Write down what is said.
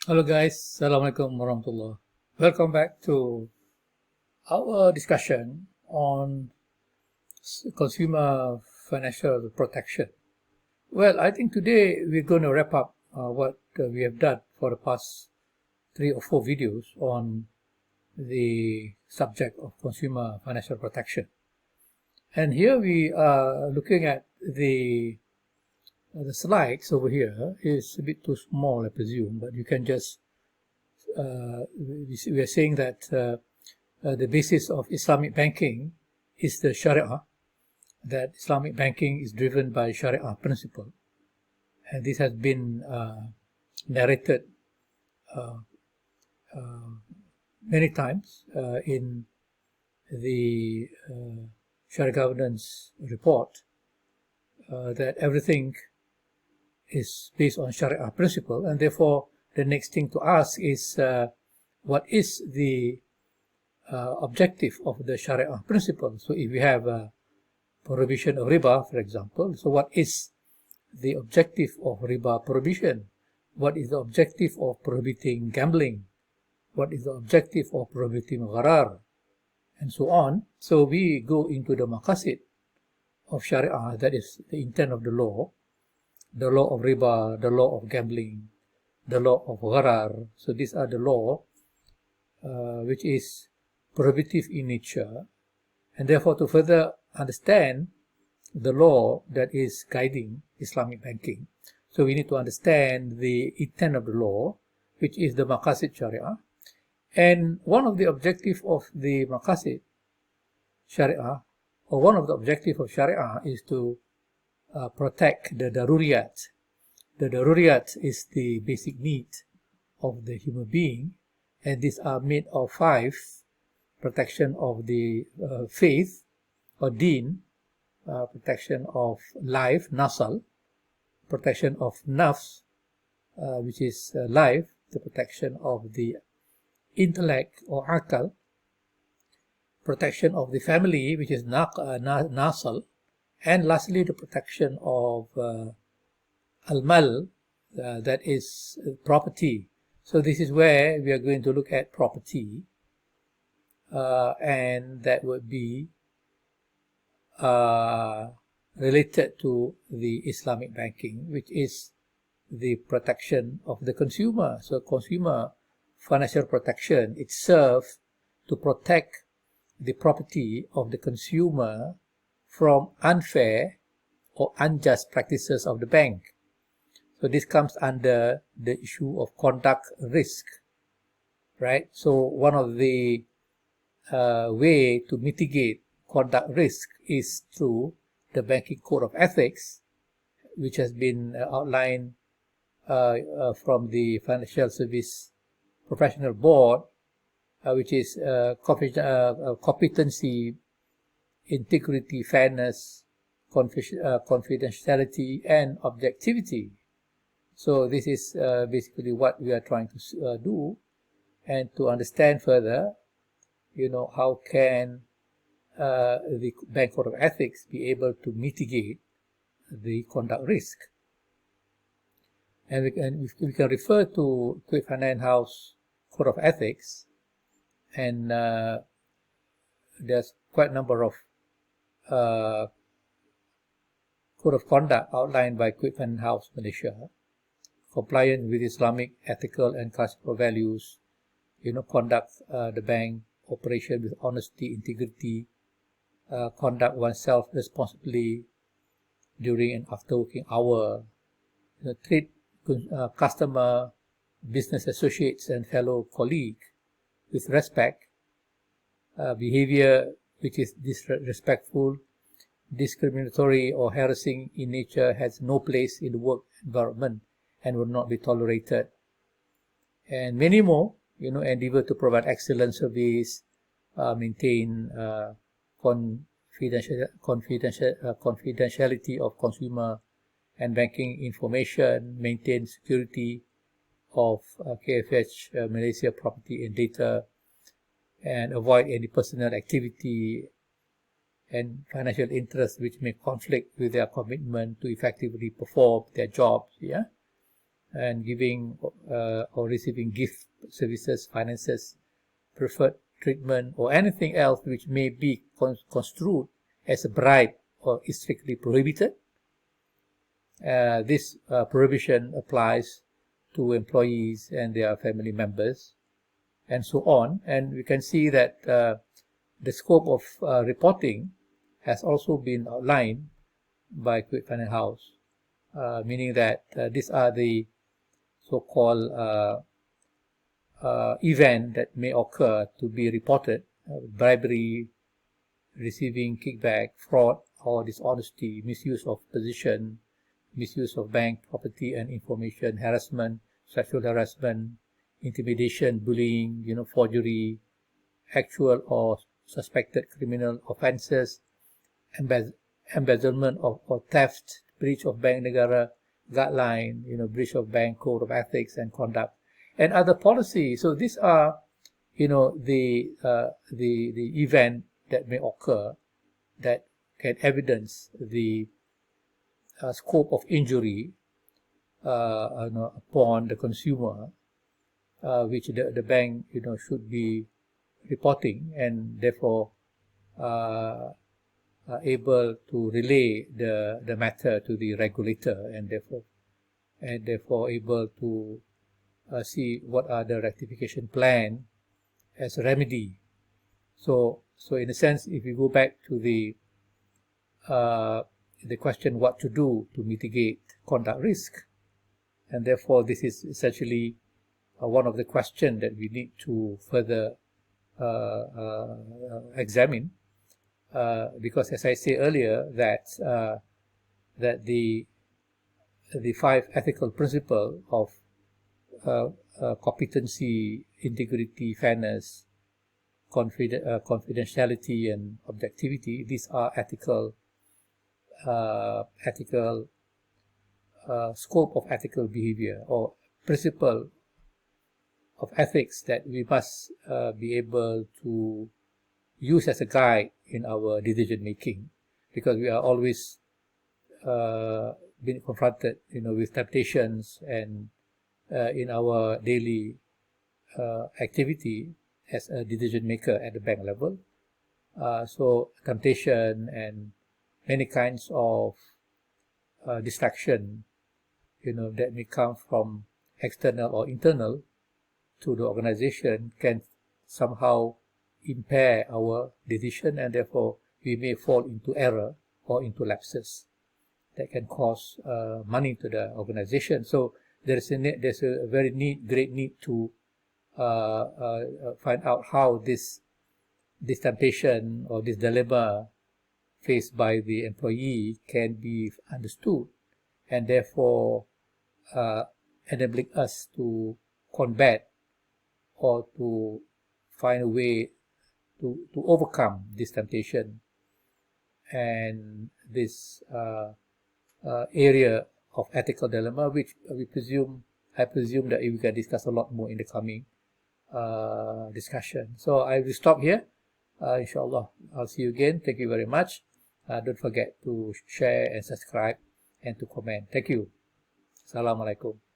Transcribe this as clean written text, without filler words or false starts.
Hello guys, Assalamualaikum warahmatullah. Welcome back to our discussion on consumer financial protection. Well, I think today we're going to wrap up what we have done for the past 3 or 4 videos on the subject of consumer financial protection. And here we are looking at the slides over here. Is a bit too small, I presume, but you can just we are saying that the basis of Islamic banking is the Shariah, that Islamic banking is driven by Shariah principle. And this has been narrated uh, many times in the Sharia governance report, that everything is based on Sharia principle, and therefore the next thing to ask is what is the objective of the Sharia principle. So if we have a prohibition of riba, for example, so what is the objective of riba prohibition? What is the objective of prohibiting gambling? What is the objective of prohibiting gharar? And so on. So we go into the maqasid of Sharia, that is the intent of the law of riba, the law of gambling, the law of gharar. So these are the law which is prohibitive in nature, and therefore to further understand the law that is guiding Islamic banking, so we need to understand the intent of the law, which is the maqasid sharia. And one of the objectives of the maqasid sharia, or one of the objectives of sharia, is to protect the daruriyat. The daruriyat is the basic need of the human being, and these are made of 5: protection of the faith or deen, protection of life, nasal, protection of nafs, which is life, the protection of the intellect or akal, protection of the family, which is nasal, and lastly the protection of al-mal, that is property. So this is where we are going to look at property, and that would be related to the Islamic banking, which is the protection of the consumer. So consumer financial protection, it serves to protect the property of the consumer from unfair or unjust practices of the bank. So this comes under the issue of conduct risk, right? So one of the way to mitigate conduct risk is through the Banking Code of Ethics, which has been outlined from the Financial Service Professional Board, which is competency, integrity, fairness, confidentiality, and objectivity. So this is basically what we are trying to do, and to understand further, how can the Bank Code of Ethics be able to mitigate the conduct risk. And we can refer to Kuwait Finance House Code of Ethics, and there's quite a number of code of conduct outlined by Kuwait Finance House Malaysia, compliant with Islamic ethical and classical values, conduct the bank operation with honesty, integrity, conduct oneself responsibly during and after working hour, treat customer, business associates, and fellow colleague with respect. Behavior which is disrespectful, discriminatory, or harassing in nature has no place in the work environment and will not be tolerated. And many more, endeavor to provide excellent service, maintain confidentiality of consumer and banking information, maintain security of KFH Malaysia property and data, and avoid any personal activity and financial interest which may conflict with their commitment to effectively perform their jobs. Yeah. and giving or receiving gift services, finances, preferred treatment, or anything else which may be construed as a bribe or is strictly prohibited. This prohibition applies to employees and their family members, and so on. And we can see that the scope of reporting has also been outlined by Kuwait Finance House, meaning that these are the so-called event that may occur to be reported: bribery, receiving kickback, fraud or dishonesty, misuse of position, misuse of bank property and information, harassment, sexual harassment, intimidation, bullying, forgery, actual or suspected criminal offences, embezzlement or theft, breach of Bank Negara guideline, breach of bank code of ethics and conduct, and other policies. So these are, the event that may occur that can evidence the scope of injury upon the consumer, which the bank should be reporting, and therefore able to relay the matter to the regulator, and therefore able to see what are the rectification plan as a remedy. So in a sense, if you go back to the question what to do to mitigate conduct risk, and therefore this is essentially one of the questions that we need to further examine, because as I said earlier, that the 5 ethical principles of competency, integrity, fairness, confidentiality, and objectivity, these are ethical scope of ethical behavior, or principle of ethics that we must be able to use as a guide in our decision making, because we are always being confronted with temptations, and in our daily activity as a decision maker at the bank level. So temptation and many kinds of distraction that may come from external or internal to the organization can somehow impair our decision, and therefore we may fall into error or into lapses that can cause money to the organization. So there's a very great need to find out how this temptation or this dilemma faced by the employee can be understood, and therefore enabling us to combat or to find a way to overcome this temptation and this area of ethical dilemma, which I presume that we can discuss a lot more in the coming discussion. So I will stop here. Inshallah, I'll see you again. Thank you very much. Don't forget to share and subscribe and to comment. Thank you. Assalamualaikum.